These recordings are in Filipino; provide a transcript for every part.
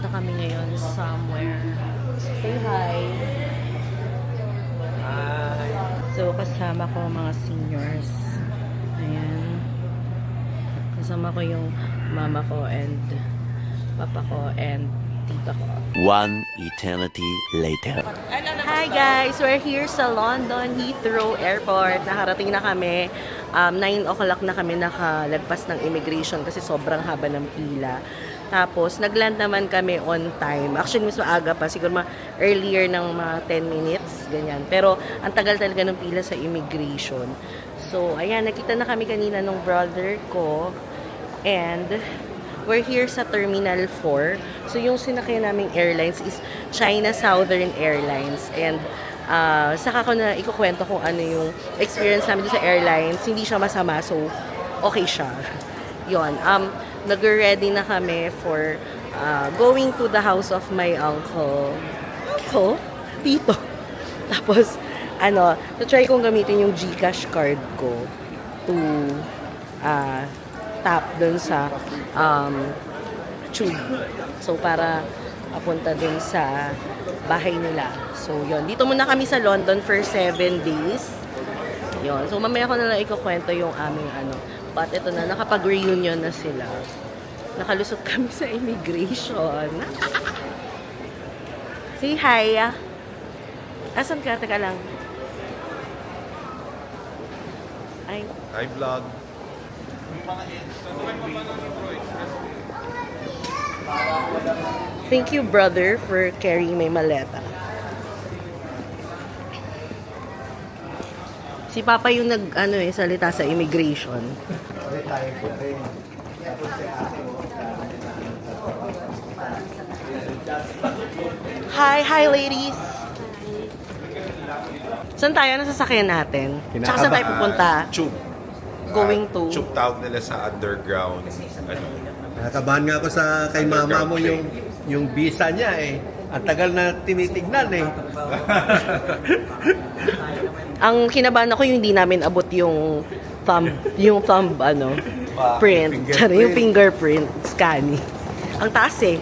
Pupunta kami ngayon somewhere. Say hi. Hi. So, kasama ko mga seniors. Ayan. Kasama ko yung mama ko and papa ko and tita ko. One eternity later. Hi guys! We're here sa London Heathrow Airport. Nakarating na kami. 9 o'clock na kami nakalagpas ng immigration kasi sobrang haba ng pila. Tapos, nagland naman kami on time. Actually, mas maaga pa. Siguro earlier ng mga 10 minutes. Ganyan. Pero, ang tagal talaga ng pila sa immigration. So, ayan. Nakita na kami kanina nung brother ko. And, we're here sa Terminal 4. So, yung sinakyan naming airlines is China Southern Airlines. And, saka ko na ikukwento kung ano yung experience namin sa airlines. Hindi siya masama. So, okay siya. Yon. Nag-ready na kami for going to the house of my uncle. Tito. Tapos, try kong gamitin yung GCash card ko to tap dun sa tube. So, para papunta dun sa bahay nila. So, yon. Dito muna kami sa London for 7 days. Yon. So, mamaya ko na lang ikukwento yung aming But ito na, nakapag-reunion na sila. Nakalusot kami sa immigration. Say hi. Asan ka? Teka lang. Ay. Hi, vlog. Thank you, brother, for carrying my maleta. Si Papa yung salita sa immigration. Hi ladies! Saan tayo? Nasasakyan natin? Tsaka saan tayo pupunta? Tube. Going to? Tube tawag nila sa underground. Nakabahan nga ako sa kay mama mo yung visa niya eh. Ang tagal na tinitignan eh. Ang kinabahan ako yung hindi namin abot yung thumb print. Yung fingerprint scanning. Ang taas eh.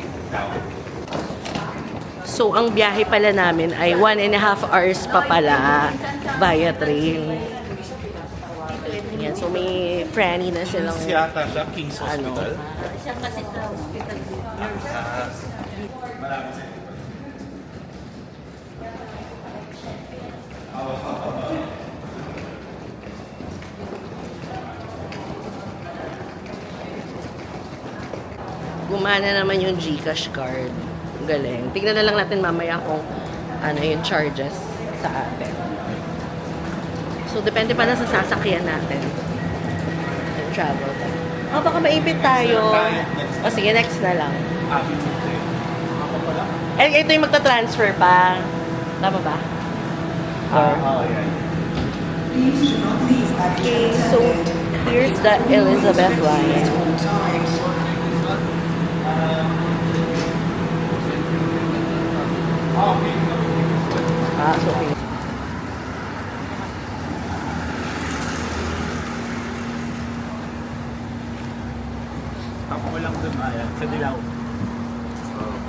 So, ang biyahe pala namin ay 1.5 hours pa pala via train. Yan. So, may franny na silang Siyata siya, King's Hospital. Siya kasi sa hospital. Gumana naman yung GCash card. Galing. Tignan na lang natin mamaya kung yung charges sa atin. So, depende pa na sa sasakyan natin. Yung travel time. Baka maipit tayo. O sige, next na lang. Ito yung magta-transfer pa. Tama ba? Okay, so here's the Elizabeth line. So okay. Ako lang doon sa dilaw.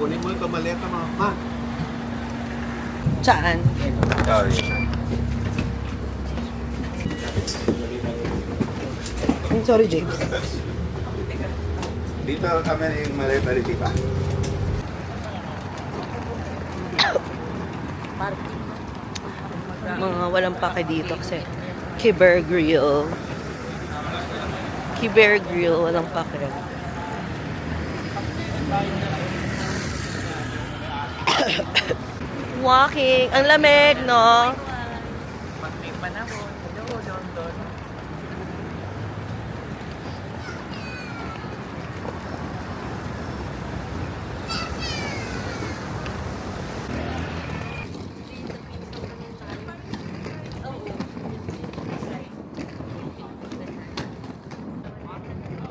Kunin mo yung maleta mo. Ma. Saan? Sorry. Sorry, James. Dito kami yung maleta ni Tita. Mga walang pake dito kasi Kiber Grill. Kiber Grill, walang pake. Walking. Ang lamig, no?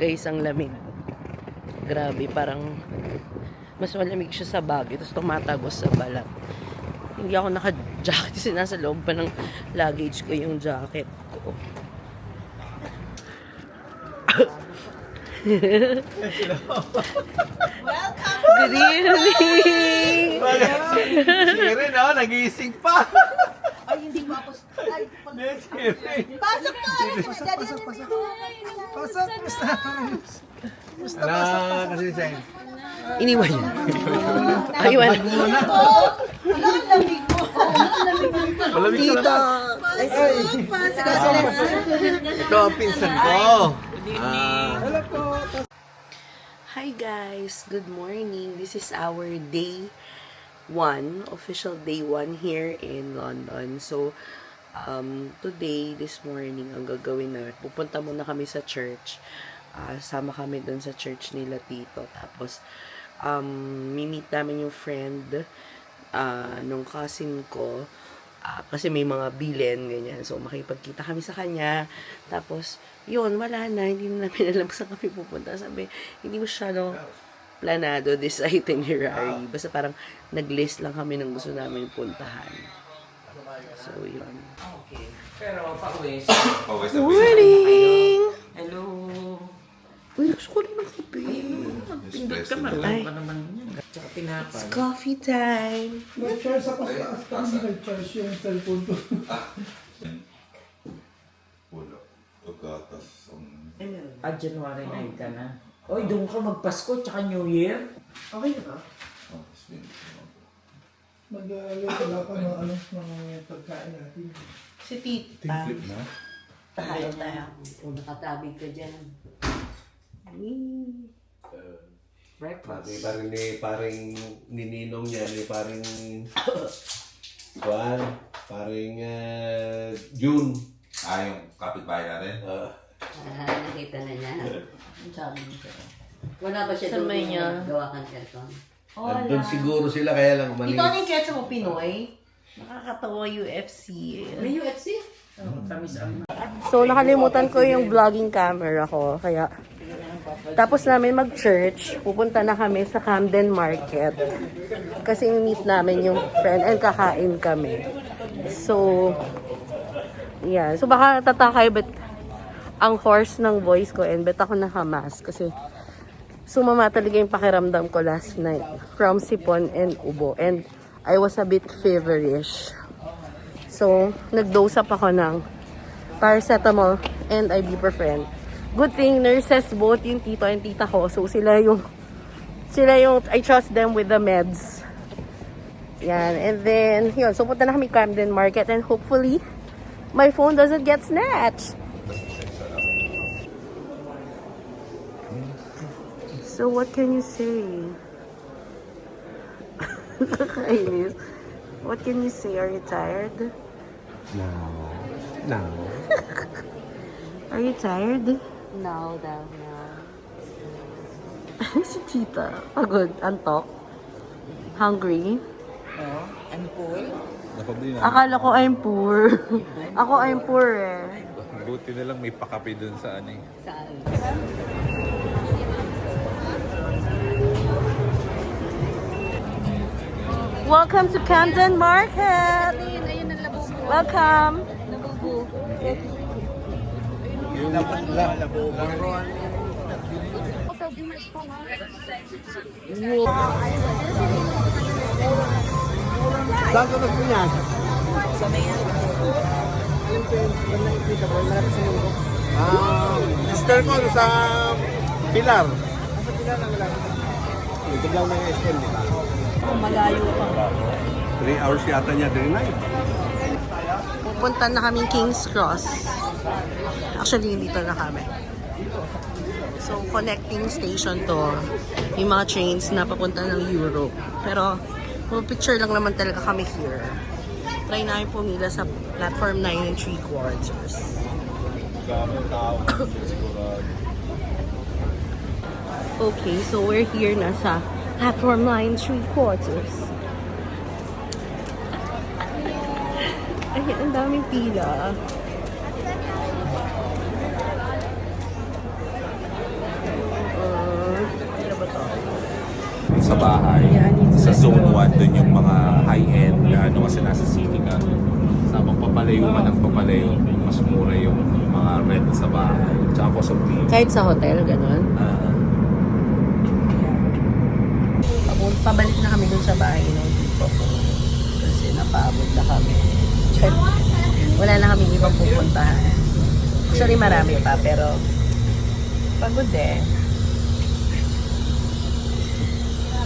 Guys, ang lamig. Grabe, parang mas malamig siya sa Baguio, tapos tumatagos sa balat. Hindi ako naka-jacket kasi nasa loob pa ng luggage ko yung jacket ko. Good evening! Shirin, oh, nag-iising pa. Ay, hindi mo ako. Ay, Shirin. pasok to! Pasok. Kasi sa'yo. Iniwan niya. Aywan. Tito. Ito ang pinsan ko. Hi guys, good morning. This is our day 1, official day 1 here in London. So, today, this morning, ang gagawin na, pupunta muna kami sa church. Sama kami doon sa church nila Tito. Tapos, mimit namin yung friend nung cousin ko. Kasi may mga bilin, ganyan. So, makipagkita kami sa kanya. Tapos, yun, wala na. Hindi na namin alam kung saan kami pupunta. Sabi, hindi masyado planado this itinerary. Basta parang nag-list lang kami ng gusto namin puntahan. So, yun. Okay. Pero pa-uwis. Always Good morning! Hello. Uy, gusto ko rin ng kape. Pindot ka, marami pa naman yan. Tsaka It's tinapay. coffee time. Nag-charge ako sa taas kasi nag-charge yung cellphone ko. Wala. Pagkatas. January 9 ka na. Oy, doon ka magpasko, tsaka New Year. Okay na ba? Mag-alito na ako ng mga pagkain natin. Si Tita. Flip na? Tayo tayo. Kung nakatabig ka dyan. Breakfast. Paring nininong niya, ni paring paring June. Yung kapitbahay natin? Nakita na niya. Ang sabi niya. Wala ba siya Saan doon ba niya? gawa kang cellphone? Nandun siguro sila kaya lang mali. Dito ano yung ketchup mo, Pinoy? Nakakatawa UFC. May UFC? Tamis ang So, nakalimutan ko yung vlogging camera ko. Kaya, tapos namin mag-church, pupunta na kami sa Camden Market. Kasi meet namin yung friend and kakain kami. So, yeah. So, baka tatakay but ang hoarse ng voice ko and bet ako nakamask kasi sumama talaga yung pakiramdam ko last night from sipon and ubo. And I was a bit feverish. So, nag-dose up ako ng paracetamol and ibuprofen. Good thing, nurses both yung tito and tita ko. So, sila yung, I trust them with the meds. Yan. And then, yun. So, punta na kami Camden Market and hopefully, my phone doesn't get snatched. So, what can you say? Nakakainis. What can you say? Are you tired? No. Are you tired? No, daw, no. Si Tita. Pagod. Antok. Hungry. Oh, and pool. Nakabili na. Akala ko I'm poor. Ako I'm poor eh. Buti na lang may pakape dun sa ano eh. Saan? Welcome to Camden Market. Welcome. Saan ka nagpunya? Sister ko sa Pilar. Sa Pilar na wala. Ito lang ng SM, di ba? Malayo pa. 3 hours yata niya din na. Pupunta na kami King's Cross. Actually, dito na kami. So, connecting station to. Yung mga trains na papunta ng Europe. Pero, picture lang naman talaga kami here. Try namin pumila sa platform 9 3/4. Okay, so we're here na sa platform 9 3/4. Ay, ang daming pila. Pila ba to? Sa bahay. Sa zone 1, dun yung mga high-end na ano kasi nasa city ka. Sa papalayo ka ng papalayo, mas mura yung mga rent sa bahay. Tsaka cost of living. Kahit sa hotel, ganun. pabalik na kami dun sa bahay ng tito ko. Kasi napaabot na kami. Check. Wala na kami ibang pupuntahan. Actually, marami pa, pero pagod eh.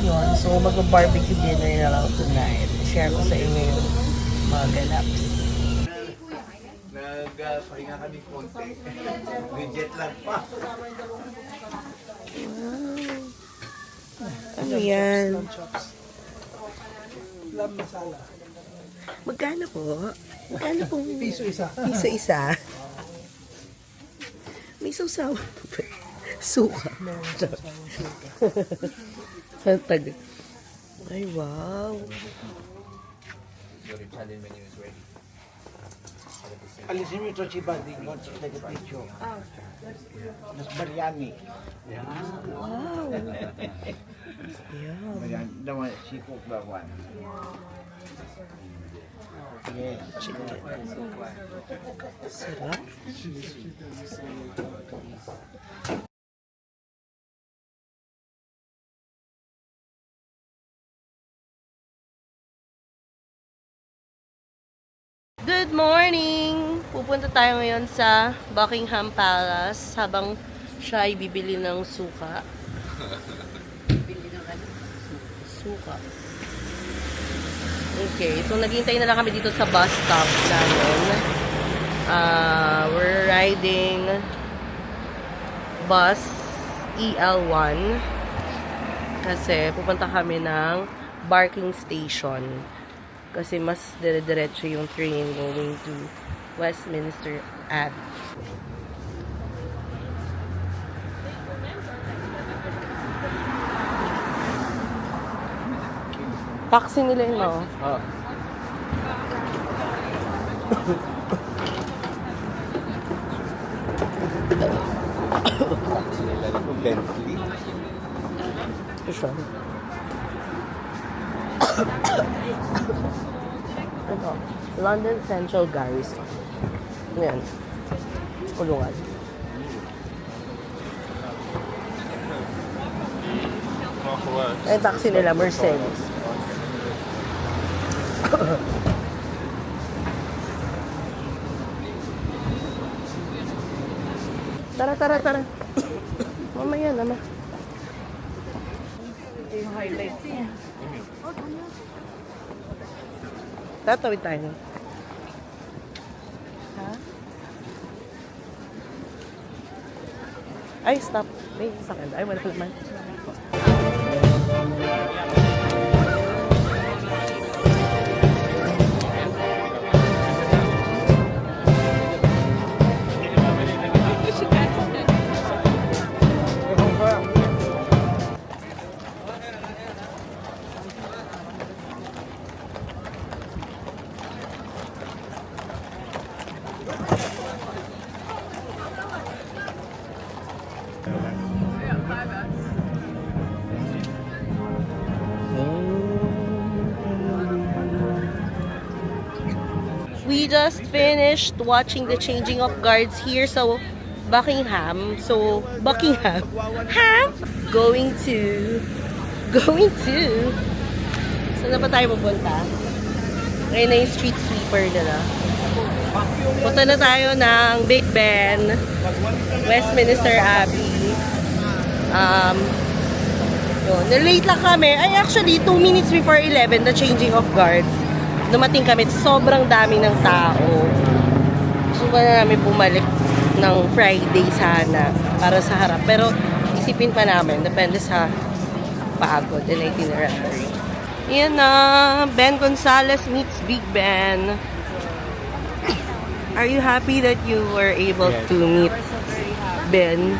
Yun, so mag-barbecue dinner na lang tonight. Share ko sa inyo yung mga ganaps. Nagpahinga kami konti. Widget lang pa. Ano yan? Lamb masala. Magkano po? Magkano po? Piso isa. Piso isa. May sausaw. Suka. Tag. Ay, wow. Alisin mo ito si Buddy, not si Taga-Picho. Mas biryani. Wow. Yeah. Biryani, naman si Cook Bawan. Yes. Chicken. Sarap. Good morning! Pupunta tayo ngayon sa Buckingham Palace habang siya ay bibili ng suka. Suka. Okay, so naghihintay na lang kami dito sa bus stop namin. We're riding bus EL1 kasi pupunta kami ng Barking Station kasi mas dire-diretso yung train going to Westminster Abbey. Taxi nila yun, no? Ah. Bentley. Sure. Ito, London Central Garrison. Yan. Kulungan. Ay, taxi nila, Mercedes. Tara. Mamaya naman. Ito yung highlights niya. Tatawid tayo. Ha? Ay, stop. May sakit. Ay, wala naman. We just finished watching the changing of guards here so Buckingham. So Buckingham going to saan na ba tayo pupunta? Ngayon na yung street sweeper nila. Punta na tayo ng Big Ben, Westminster Abbey. Yun. Late lang kami. Ay, actually, 2 minutes before 11, the changing of guards. Dumating kami, sobrang dami ng tao. Gusto na namin bumalik ng Friday sana para sa harap. Pero isipin pa namin, depende sa pagod and itinerary. Yan na, Ben Gonzales meets Big Ben. Are you happy that you were able to meet Ben?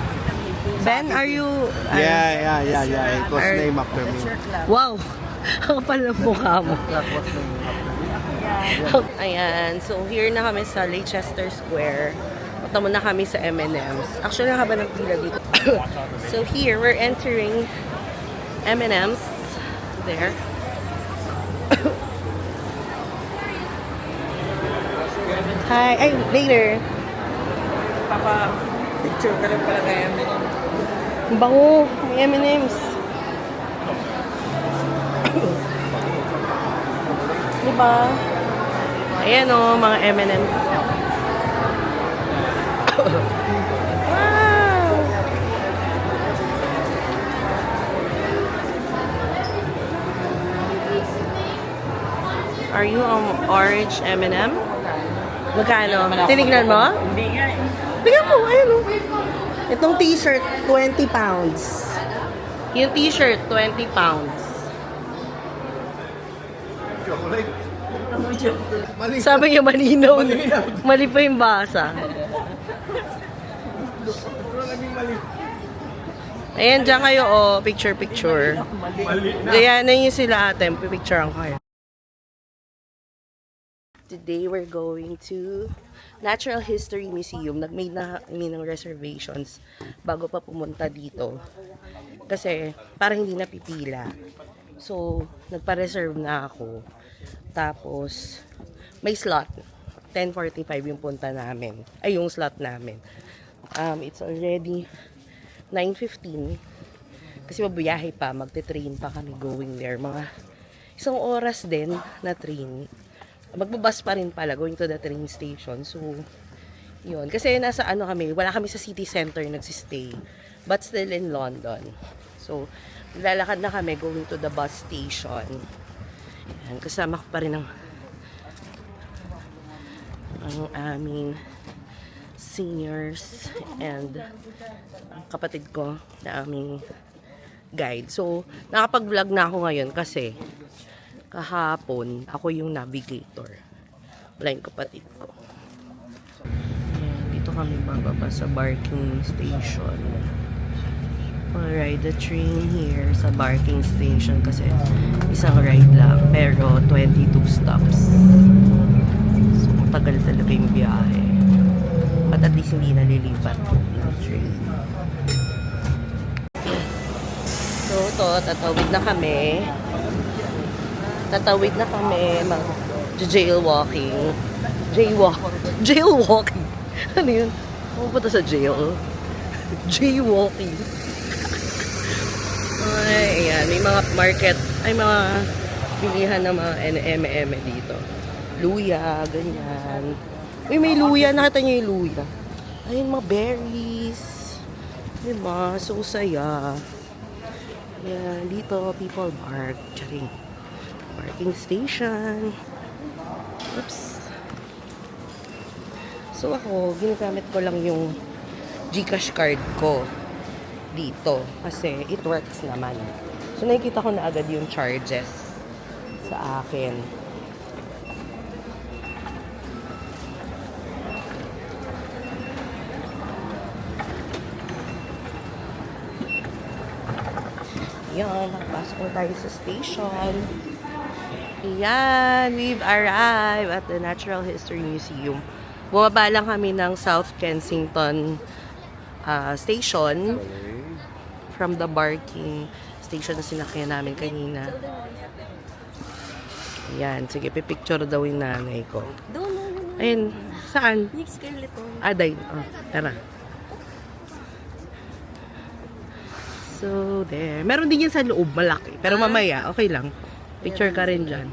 Ben, are you... Yeah. It was Are- named after me. Wow! Ang kapal ng mukha mo. Ayan, so here na kami sa Leicester Square. Punta muna kami sa M&M's. Actually, nakaba ng pila dito. So here, we're entering M&M's. There. Hi. Ay, later. Picture ka lang pala kaya mo. Ang bango. May M&M's. pa. Ayan o, mga M&M's. Wow! Are you orange M&M? Magkano? Tinignan mo? Hindi nga eh. Tingnan mo, ayun o. Itong t-shirt, 20 pounds. Yung t-shirt, 20 pounds. Sabi niya malinaw. Mali pa yung basa. Ayan, dyan kayo, oh. Picture. Gayanan niyo sila ate. Pipicturean ko kayo. Today, we're going to Natural History Museum. Nag-made na kami ng reservations bago pa pumunta dito. Kasi, para hindi napipila. So, nagpa-reserve na ako. Tapos, may slot. 10:45 yung punta namin. Ay, yung slot namin. It's already 9:15. Kasi mabuyahe pa. Magte-train pa kami going there. Mga isang oras din na train. Magbabas pa rin pala going to the train station. So, yun. Kasi nasa ano kami, wala kami sa city center nagsistay. But still in London. So, lalakad na kami going to the bus station. Yan, kasama ko pa rin ang aming seniors and ang kapatid ko na aming guide. So, nakapag-vlog na ako ngayon kasi kahapon, ako yung navigator. Wala yung kapatid ko. Ayan, dito kami bababa sa Barking Station. We'll ride the train here sa Barking Station kasi isang ride lang, pero 22 stops. So, matagal talaga yung biyahe. But at least hindi nalilipat ng train. So, tatawid na kami. Tatawid na kami mag-jailwalking. Jailwalking. Ano yun? Pupunta sa jail. Jaywalking. Ay, ayan. May mga market. Ay, mga bilihan ng mga NMM dito. Luya, ganyan. Uy, may luya. Nakita niyo yung luya. Ayun, mga berries. Diba? So, saya. Ayan, dito, people park. Charing. Parking station. Oops. So ako, ginagamit ko lang yung GCash card ko dito. Kasi it works naman. So nakikita ko na agad yung charges sa akin. Yan, nakapasok na tayo sa station. Ayan, we've arrived at the Natural History Museum. Bumaba lang kami ng South Kensington station from the Barking station na sinakyan namin kanina. Ayan, sige, pipicture daw yung nanay ko. Ayan, saan? Aday, oh, tara. So, there. Meron din yan sa loob, malaki. Pero mamaya, okay lang. Picture ka rin dyan.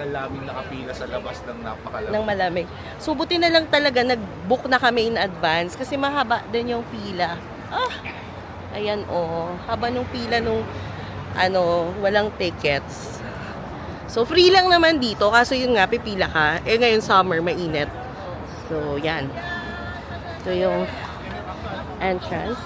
Laming nakapila sa labas ng napakalamig. Nang malamig. So, buti na lang talaga nag-book na kami in advance kasi mahaba din yung pila. Ah! Ayan, oh. Haba nung pila nung walang tickets. So, free lang naman dito. Kaso yun nga, pipila ka. Eh, ngayon summer, mainit. So, yan. Ito yung entrance.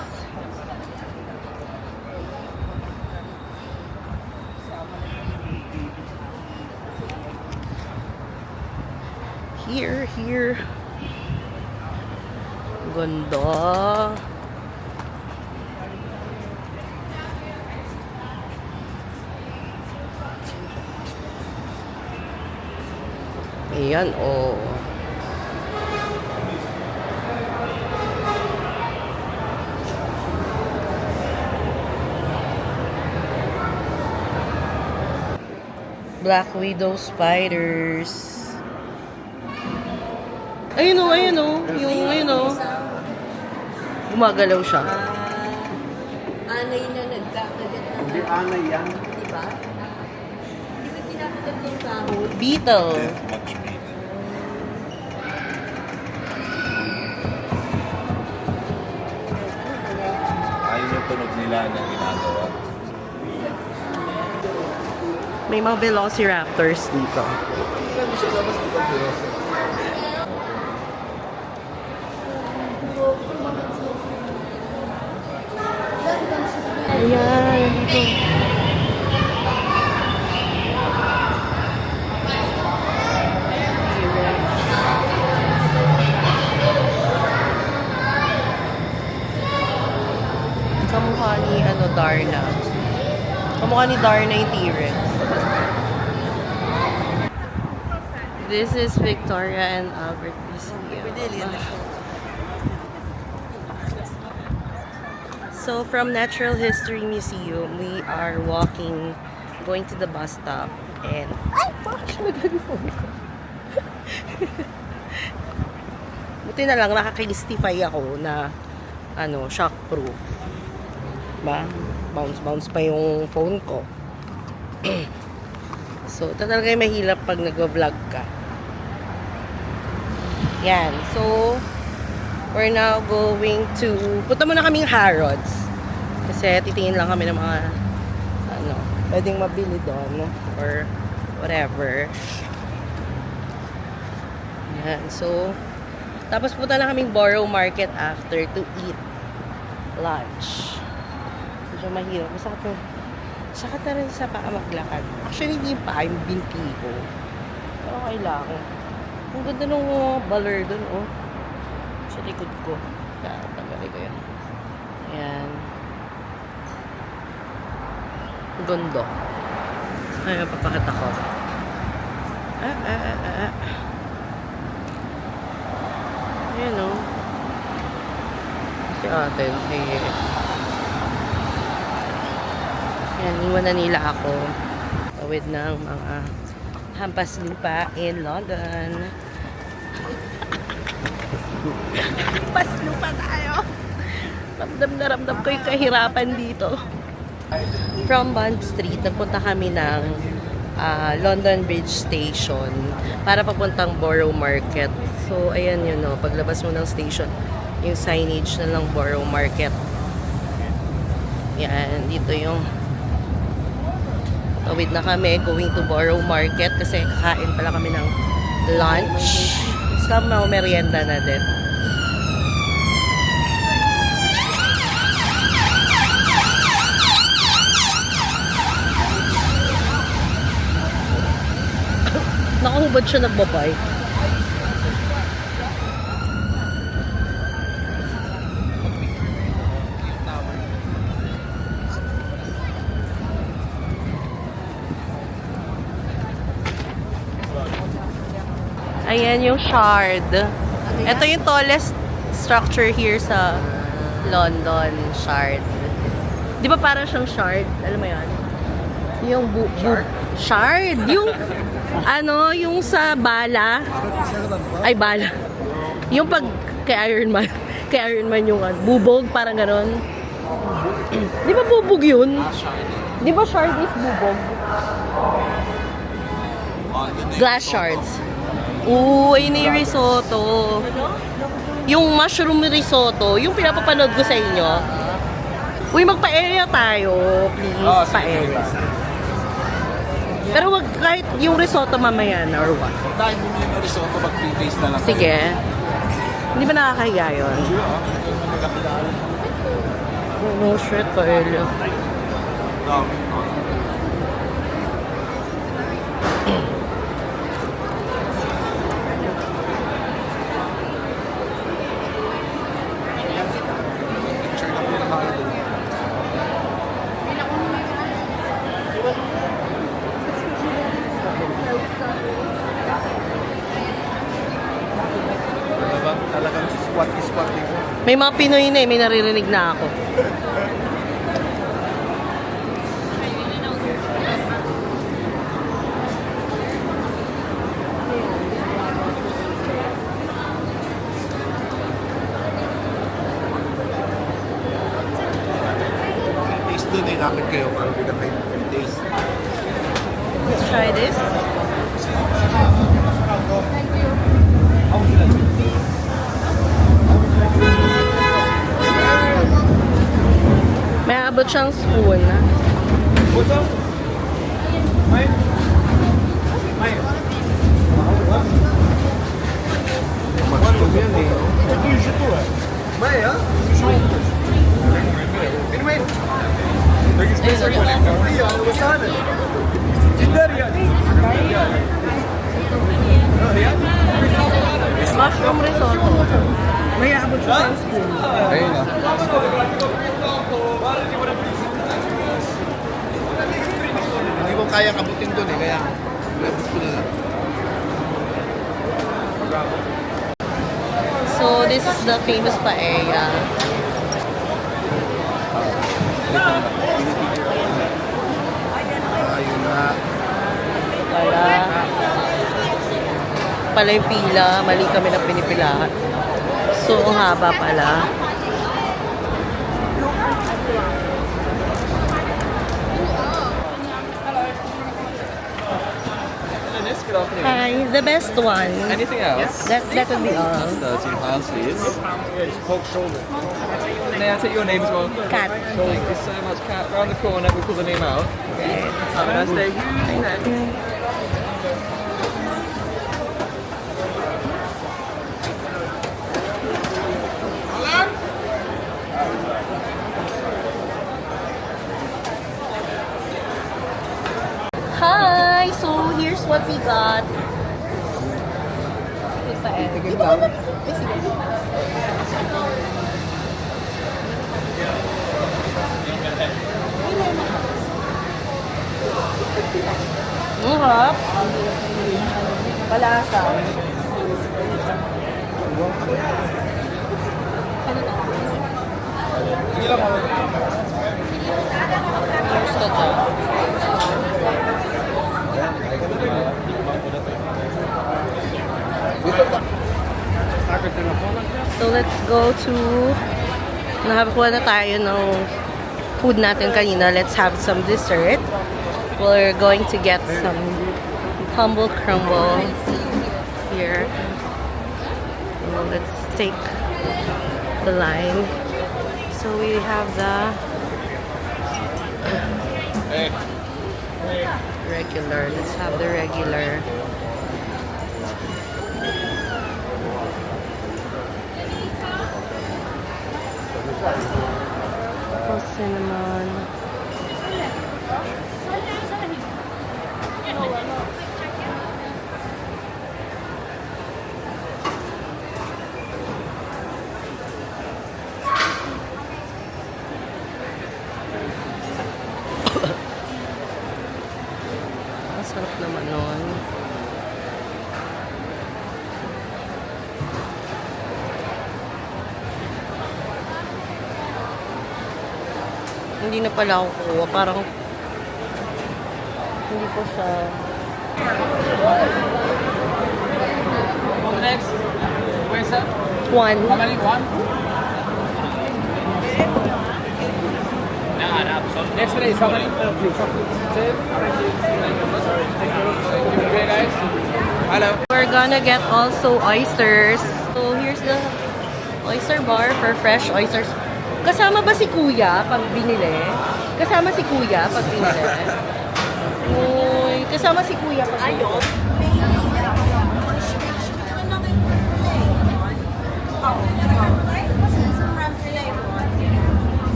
Here. Ganda. Ayan, oh. Black widow spiders. Ayun o, ayun o. Yung, ayun o. Gumagalaw siya. Anay na nagkakagat ng... Hindi anay yan. Diba? Di ba kinakagat yung sahod? Beetle. Much better. Ayun yung tunog nila na ginagawa. May mga velociraptors dito. Ayan, dito. Kamukha ni Darna. Kamukha ni Darna yung T-Rex. This is Victoria and Albert Museum. So from Natural History Museum, we are walking, going to the bus stop, and ay, gosh, nag-phone ko. Buti na lang nakaka-justify ako na shockproof. Ba? Bounce pa yung phone ko. So, talaga yung mahirap pag nag-vlog ka. Yan. So, we're now going to... Punta muna kaming Harrods. Kasi titingin lang kami ng mga pwedeng mabili doon. Or whatever. Yan. So, tapos punta na kaming Borough Market after to eat lunch. Medyo mahirap. Sakit na rin sa paa maglakad. Actually, hindi yung paa, yung binti ko. Pero kailangan. Ang ganda nung baler dun, oh. Sa likod ko. Kaya, tanggalin ko yun. Ayan. Gondo. Ay, papakita ko. Ayan, oh. Si ate, sige. Ayan, iwan na nila ako. Tawid ng mga hampas lupa in London. Hampas lupa tayo. Ramdam na ramdam ko yung kahirapan dito. From Bond Street, nagpunta kami ng London Bridge Station para papuntang Borough Market. So, ayan yun, no. Paglabas mo ng station, yung signage na ng Borough Market. Yan, dito yung tawid na kami, going to Borough Market kasi kakain pala kami ng lunch. Islam na merienda na din. Nakahubad siya nagbabay. Ayan yung Shard. Ito yung tallest structure here sa London, Shard. Di ba parang siyang Shard? Alam mo yan? Yung Shard? Yung yung sa bala. Ay, bala. Yung pag kay Iron Man. Kay Iron Man yung bubog, parang ganon. Di ba bubog yun? Di ba Shard is bubog? Glass shards. Uy, ni risotto. Yung mushroom risotto, yung pinapapanood ko sa inyo. Uy, magpa-area tayo. Please, pa-area. Pero wag kahit yung risotto mamaya na or what. Dahil mo yung risotto, mag-free taste na lang. Sige. Hindi ba nakakahiya yun? Oh, shit, paella. Talagang squat dito. May mga Pinoy na may naririnig na ako. lalapit kayo para bigyan kayo ng 10 days. Let's try this. May abot siyang spoon. Mushroom risotto. May abot siyang spoon. Hindi ko kaya kabutin doon eh, kaya labot ko na lang. So, this is the famous paella. Ayun na. Pala yung pila. Mali kami na pinipilahan. So, ang haba pala. Hi, the best one. Anything else? That would be all. £13, please. May I take your name as well? Cat. Thank you so much, Kat. Round the corner, we'll call the name out. Have a nice day. Thank you. Hi! So, here's what we got. Dito ka ba? Eh, sige. Ang harap. Palasa. Gusto ko. So let's go to nakakuha na tayo ng food natin kanina. Let's have some dessert. We're going to get some humble crumble here. So let's take the line. So we have the regular. Let's have the regular. Apple cinnamon. Ang sarap naman nun. Hindi na pala ako kuha. Parang hindi ko siya. Next. Where's that? One. How many? One? Next please, how many? Two. Thank you. Okay, guys. Hello. We're gonna get also oysters. So here's the oyster bar for fresh oysters. Kasama ba si Kuya pag binili? Kasama si Kuya pag binili? Uy, kasama si Kuya pag binili.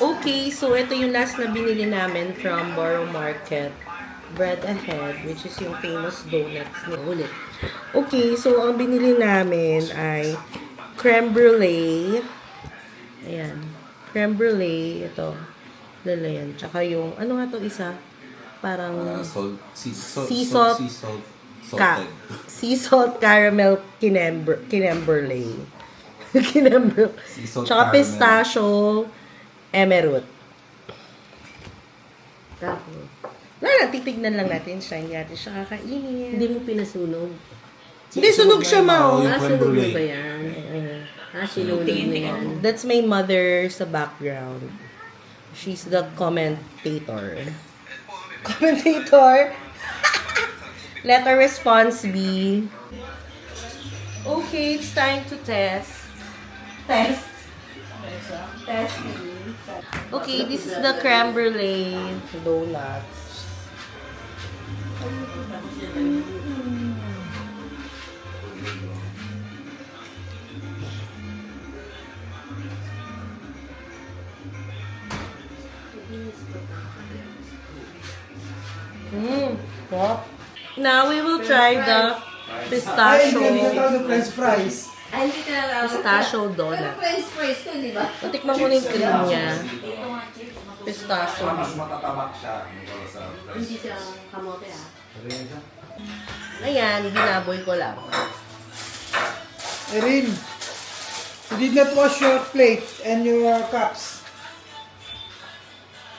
Okay, so ito yung last na binili namin from Borough Market. Bread Ahead, which is yung famous donuts ni ulit. Okay, so ang binili namin ay creme brulee. Ayan. Creme brulee. Ito. Dala yan. Tsaka yung, ano nga to isa? Parang sea salt caramel kinemberley. Kinemberley. Tsaka pistachio emerald. Tapos, Wala, titignan lang natin siya. Hindi natin siya kakainin. Hindi mo pinasunog. Hindi, sunog siya, Mao. Sunog mo ba yan? Sinunog mo yan. That's my mother sa background. She's the commentator. Commentator? Letter response B. Okay, it's time to test. Test. Testing. Okay, this is the creme brulee donuts. What? Now we will try the Ay, pistachio. hindi ka tawag ng french fries. Ay, hindi ka na Pistachio donut. French fries to, di ba? Tikman mo na yung cream niya. Pistachio. Mas matatamak siya. Hindi siya kamote Ayan, binaboy ko lang. Erin, you did not wash your plate and your cups.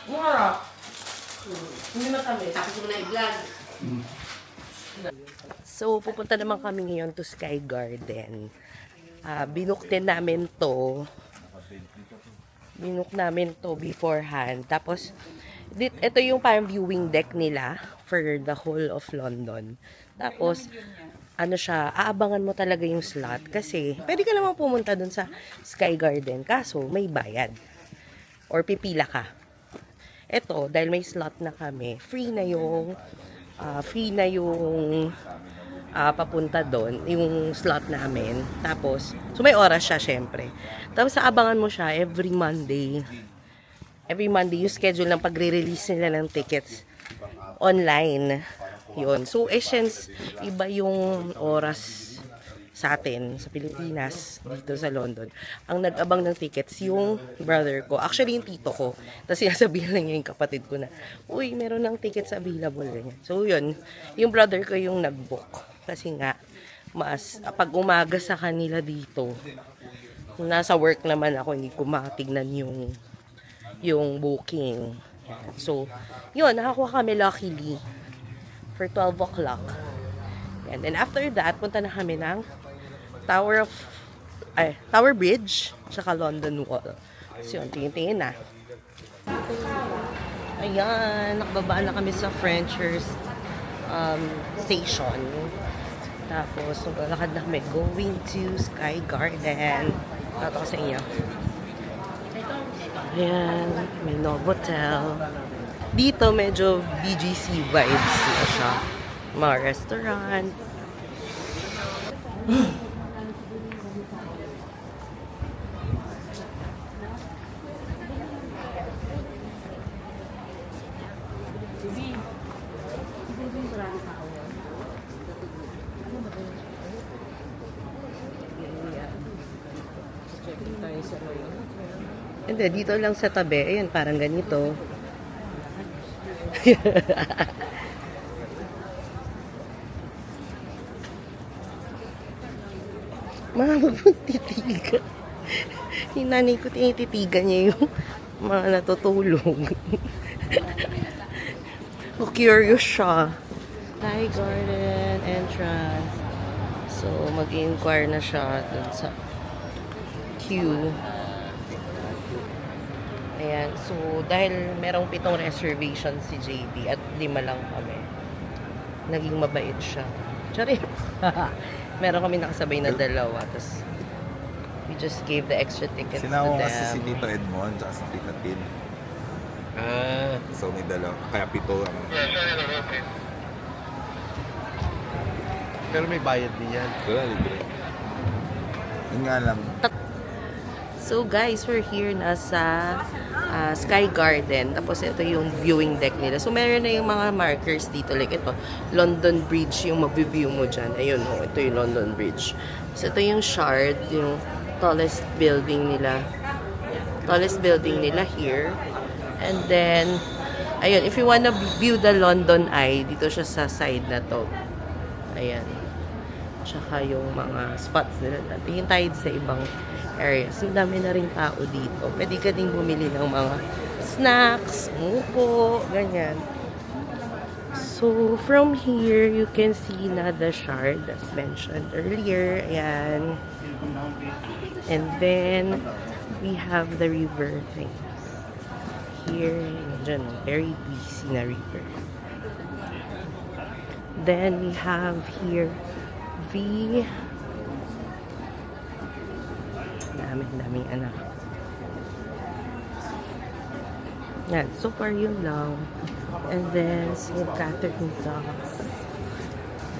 Mura. Hindi matamis. Tapos mo na i-vlog. So, pupunta naman kami ngayon to Sky Garden. Binook din namin to. Binook namin to beforehand. Tapos, ito yung parang viewing deck nila for the whole of London. Tapos, ano siya, aabangan mo talaga yung slot. Kasi, pwede ka naman pumunta dun sa Sky Garden. Kaso, may bayad. Or pipila ka. Ito, dahil may slot na kami, free na yung papunta doon, yung slot namin. Tapos, so may oras siya syempre. Tapos aabangan mo siya every Monday. Every Monday, yung schedule ng pagre-release nila ng tickets online. Yun. So, essence, iba yung oras sa atin, sa Pilipinas, dito sa London. Ang nag-abang ng tickets, yung brother ko. Actually, yung tito ko. Tapos sinasabihan lang niya yung kapatid ko na, uy, meron ng tickets available. Ganyan. So, yun. Yung brother ko yung nag-book. Kasi nga, pag umaga sa kanila dito, nasa work naman ako, hindi ko matignan yung booking. So, yun, nakakuha kami luckily for 12 o'clock. And then after that, punta na kami ng Tower Bridge, tsaka London Wall. So yun, tingin-tingin na. Ayan, nakababaan na kami sa Frenchers station. Tapos, naglalakad na kami going to Sky Garden. Tato ko sa inyo. Ayan, may Novotel. Dito, medyo BGC vibes na siya. Mga restaurant. Hindi, dito lang sa tabi. Ayan, parang ganito. Mga magtitigan. Yung nanay ko, tinititigan niya yung mga natutulog. So, curious siya. Sky Garden entrance. So, mag-inquire na siya dun sa queue. Ayan. So, dahil merong 7 reservation si JD at 5 lang kami. Naging mabait siya. Sorry. Meron kami nakasabay na dalawa. Tapos, we just gave the extra tickets Sinama to kasi si them. Tito Edmond at si Tita Tin. So may dalawa. Kaya 7 ang... Pero may bayad din yan. Wala, libre. Yun nga lang. So guys, we're here na sa Sky Garden. Tapos ito yung viewing deck nila. So meron na yung mga markers dito. Like ito, London Bridge yung mag-view mo dyan. Ayun, oh, ito yung London Bridge. So ito yung Shard, yung tallest building nila. Tallest building nila here. And then, ayun, if you wanna view the London Eye, dito siya sa side na to. Ayan. Tsaka yung mga spots nila. Tingin tayo sa ibang areas. Ang dami na rin tao dito. Pwede ka din bumili ng mga snacks, muko, ganyan. So, from here, you can see na the shard as mentioned earlier. Ayan. And then, we have the river things. Here, dyan, very busy na river. Then, we have here the daming anak. Yan, so far yun lang. And then, St. Catherine Docks.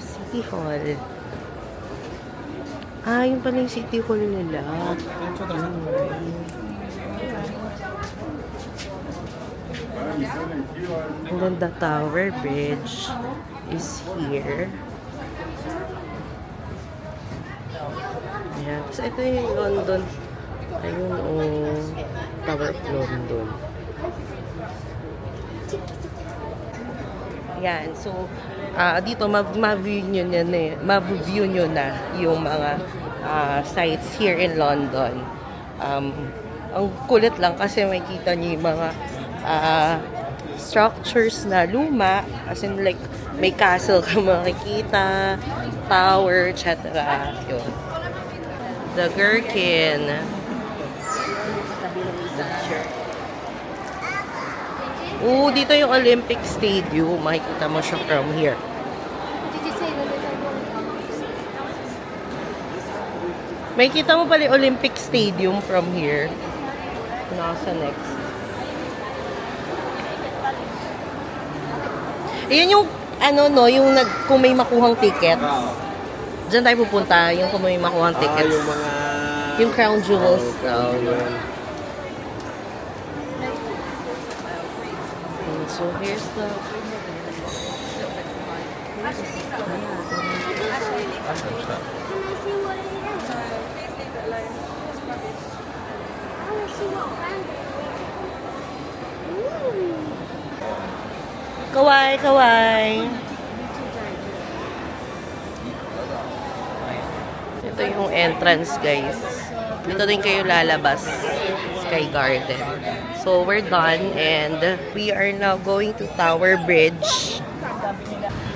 City Hall. Ah, yun pala yung City Hall nila. And then the Tower Bridge is here. Ayan. So, ito yung London. Ayun, Tower of London. Yan. So, dito, ma-view nyo na yung mga sites here in London. Ang kulit lang kasi makikita nyo yung mga structures na luma. As in, like, may castle ka makikita, tower, etc. Yun. The Gherkin. Dito yung Olympic Stadium. Makikita mo siya from here. Makikita mo pala yung Olympic Stadium from here. Nasa next. Ayan yung, yung kung may makuhang ticket. Diyan tayo pupunta, yung kung may makuhang tickets. Yung mga... Yung Crown Jewels. So, here's the... Kawai, kawai. Ito yung entrance, guys. Dito din kayo lalabas. Sky Garden. So, we're done and we are now going to Tower Bridge.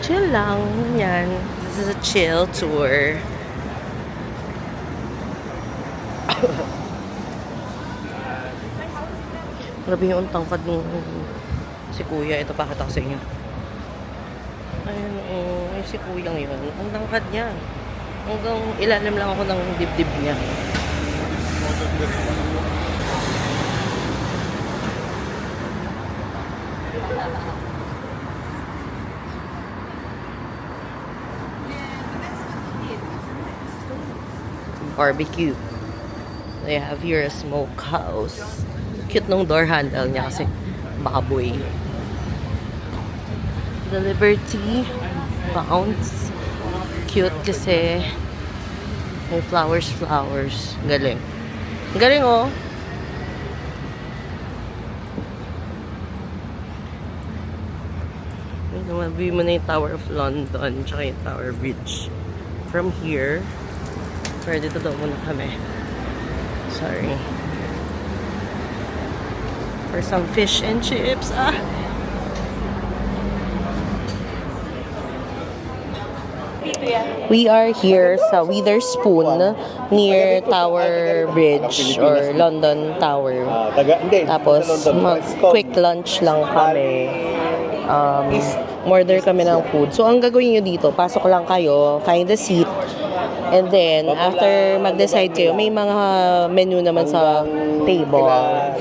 Chill lang. Yan. This is a chill tour. Grabe yung tangkad nung si Kuya. Ito, pakita ko sa inyo. Ayun, yung si Kuya yun. Ang tangkad niya. Hanggang ilalim lang ako ng dibdib niya. Barbecue. They have here a smokehouse. Cute nung door handle niya kasi baboy. The Liberty Bounce. Cute kasi may flowers. Galing. Galing, oh. View mo na yung Tower of London tsaka yung Tower Bridge. From here, dito daw muna kami. Sorry. For some fish and chips. We are here sa Witherspoon near Tower Bridge or London Tower. Tapos quick lunch lang kami. Order kami ng food. So ang gagawin nyo dito, pasok lang kayo, find a seat. And then, after mag-decide kayo, may mga menu naman sa table.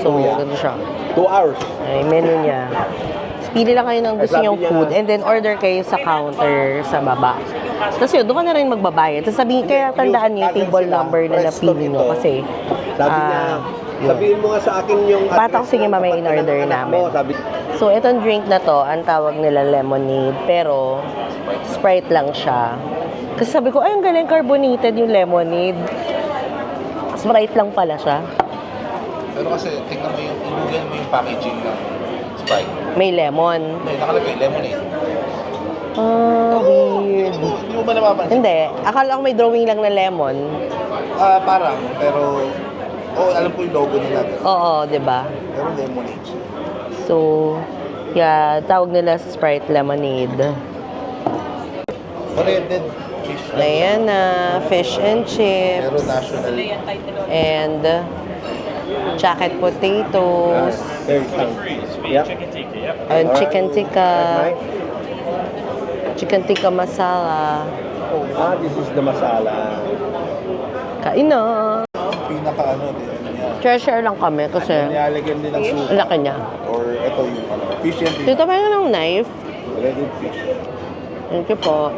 So, gano'n siya. 2 hours. Ay, menu niya. Pili lang kayo ng gusto nyong food and then order kayo sa counter sa baba. Tapos yun, doon ka na rin magbabayad. Tapos sabihin, kaya tandaan niyo yung table number na napili nyo. Kasi, sabihin mo nga sa akin yung... Patak sige mamaya in-order namin. So, itong drink na to, ang tawag nila lemonade. Pero, Sprite lang siya. Kasi sabi ko, ay, ang galing carbonated yung lemonade. Sprite lang pala siya. Pero kasi, tingnan mo yung packaging ng Sprite. May lemon. May nakalagay, lemonade. Weird. Hindi mo ba napapansin? Hindi. Akala ko may drawing lang na lemon. Parang, pero... alam ko yung logo nila. Oo, diba? Pero lemonade. So, Yeah, tawag nila sa Sprite lemonade. Breaded fish. Ayan na, fish and chips. Pero national. And jacket potatoes. And chicken tikka. Chicken tikka masala. This is the masala. Kain na. Pinaka ano din niya. Share lang kami kasi Nilalagyan din ng ang suka. laki niya. Or ito yung ano, fish and Tito, meron ng knife. breaded fish. Thank you po.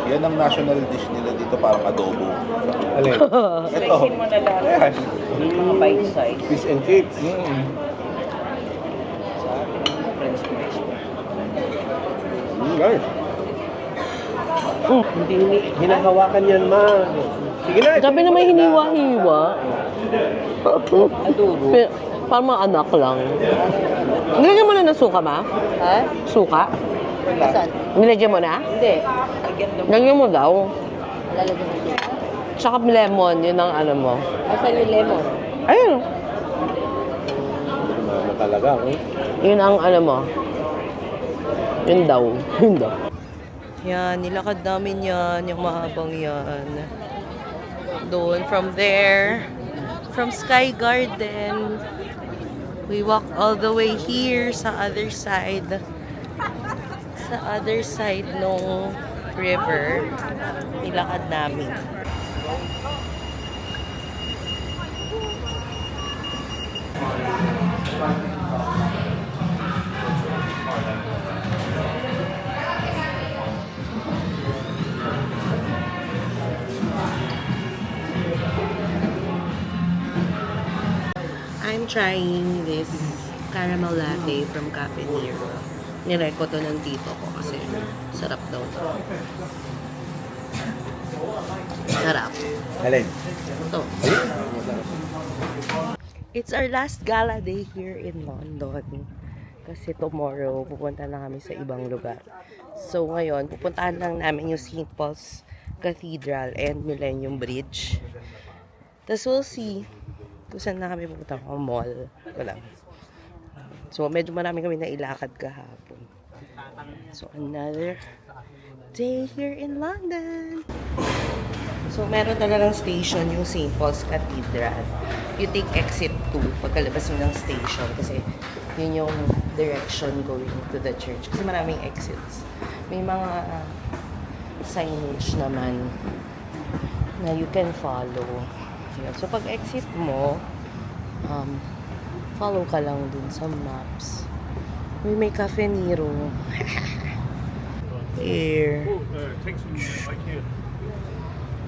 Yan ang national dish nila dito, parang adobo. Alin? Ito. Ayan. Mga bite size. Fish and chips. Guys. Hindi hinahawakan yan, ma. Sige na. Sabi na may hiniwa-hiwa. Adobo. Parang mga anak lang. Nilagyan mo na ng suka, ma? Ha? Suka? Saan? Nilagyan mo na? Hindi. Lagyan mo daw. Lalagyan mo siya. Tsaka lemon, yun ang ano mo. Asan yung lemon? Ayun. Mama talaga, eh. Yun ang ano mo. Yun daw. Yun daw. Yan, nilakad namin yan. Yung mahabang yan. Doon, from there, from Sky Garden, we walk all the way here sa other side. Sa other side nung river, nilakad namin. I'm trying this caramel latte from Cafe Nero. Nirek ko to ng tito ko kasi sarap daw to. Sarap. Alin? Ito. It's our last gala day here in London. Kasi tomorrow, pupunta na kami sa ibang lugar. So ngayon, pupuntahan lang namin yung St. Paul's Cathedral and Millennium Bridge. Tapos we'll see kung saan na kami pupunta ko mall. Wala. So medyo marami kami na ilakad kahapon. So another day here in London. So meron talagang station yung St. Paul's Cathedral. You take exit 2 pagkalabas mo ng station kasi yun yung direction going to the church. Kasi maraming exits. May mga signage naman na you can follow. Yun. So pag exit mo, follow ka lang dun sa maps. May Cafe Nero. Here.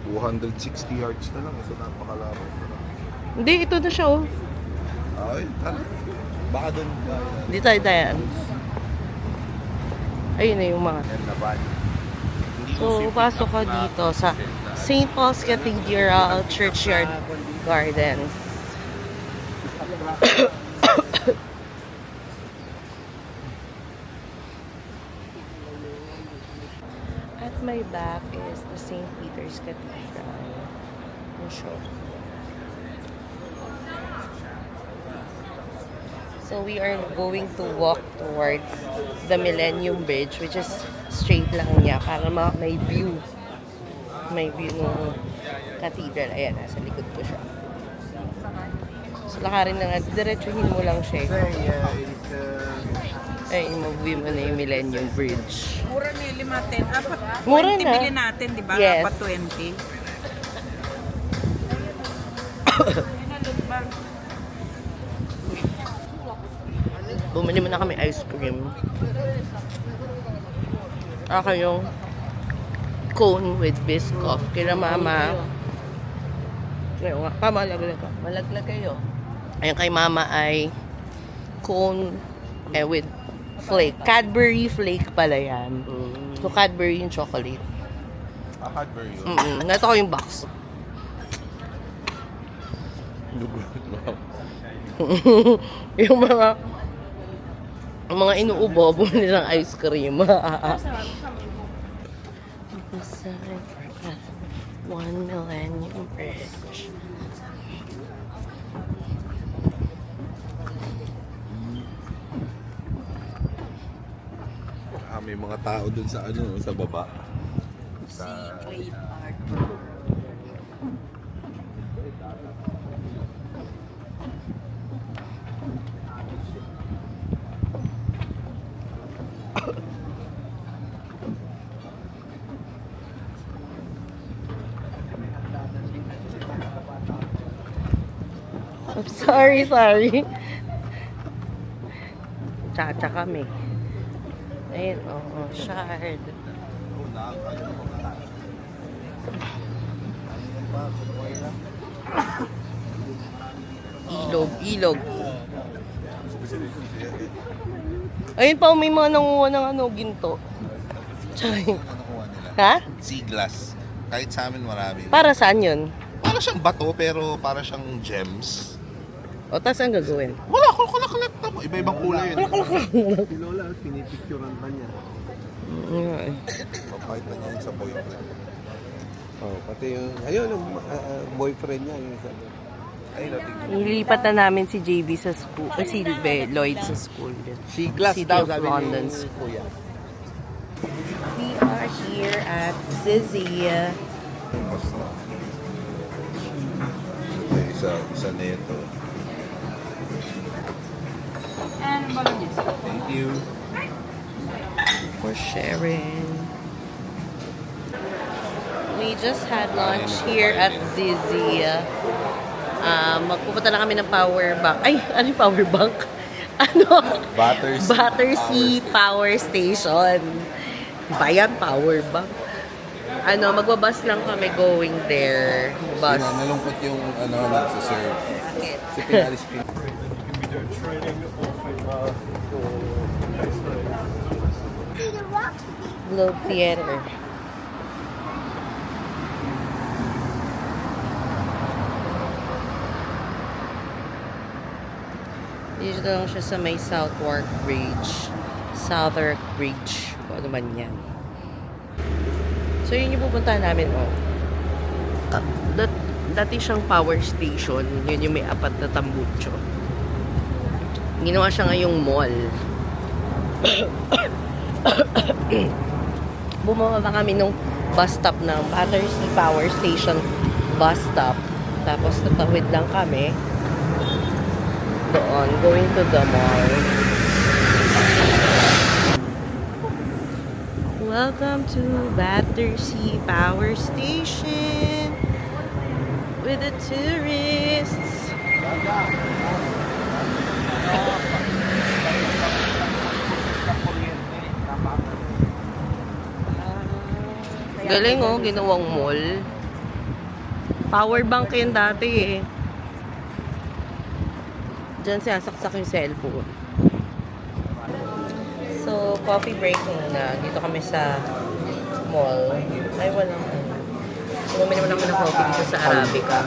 260 yards na lang, so napakalaro na lang. Hindi, ito na siya oh. Ay, tara. Baka doon. Hindi tayo dayan. Ayun na yung mga. Yan na ba? So, pasok ka dito sa St. Paul's Cathedral Churchyard Gardens. At my back is the St. Peter's Cathedral. Yung show. So we are going to walk towards the Millennium Bridge, which is straight lang niya para may view. May view ng cathedral. Ayan, nasa likod ko siya. So lakarin na nga, diretsuhin mo lang siya. Ay, mag-view mo na yung Millennium Bridge. Mura na yung 5-10. Apat Mura 20 na. bilhin natin, di ba? Yes. Apat 20. Bumili mo na kami ice cream. Ako yung cone with Biscoff. Kila mama. Ngayon nga, pamalaglag ka. Malaglag kayo. Ayun kay mama ay cone with flake. Cadbury flake pala yan. So Cadbury yung chocolate. Cadbury yun. Ito ko yung box. Yung mga inuubo, bumili ng ice cream. One Millennium Bridge. May mga tao dun sa sa baba. Clay art. I'm sorry. Chacha kami. Ayun, shard. Ilog. Ayun pa, may mga nanguha ng ginto. Charing. Ha? Sea glass. Kahit sa amin marami. Para saan yun? Para siyang bato pero para siyang gems. O, tas ang gagawin? Wala, kulakulat na mo. Iba-ibang kulay yun. Si Lola, pinipicturean pa niya. Papahit na niya yun sa boyfriend. Oh, pati yung, ayun, yung boyfriend niya. Yung isa. Ay, natignan. Nilipat na namin si JB sa school, si Lloyd sa school. Si Glass City daw, of sabi London ni School. Kuya. We are here at Zizzy. Isa neto. Thank you. For sharing. We just had lunch here at Zizzy. Magpupunta lang kami ng power bank. Ay, ano yung power bank? Battersea Power Station. Bayan Power Bank. Magbabas lang kami going there. Bus. Nalungkot yung nagsaserve. Si Pinalis Globe Theater. Dito lang siya sa may Southwark Bridge. Southwark Bridge. Kung ano man yan. So, yun yung pupuntahan namin, dati siyang power station. Yun yung may apat na tambucho. Ginawa siya ngayong mall. Bumaba kami nung bus stop ng Battersea Power Station bus stop. Tapos tatawid lang kami doon, going to the mall. Welcome to Battersea Power Station with the tourists. Galing ginawang mall. Power bank yun dati eh. Diyan sinasaksak yung cellphone. So, coffee break na. Dito kami sa mall. Ay, walang. So, bumili naman ng coffee dito sa Arabica.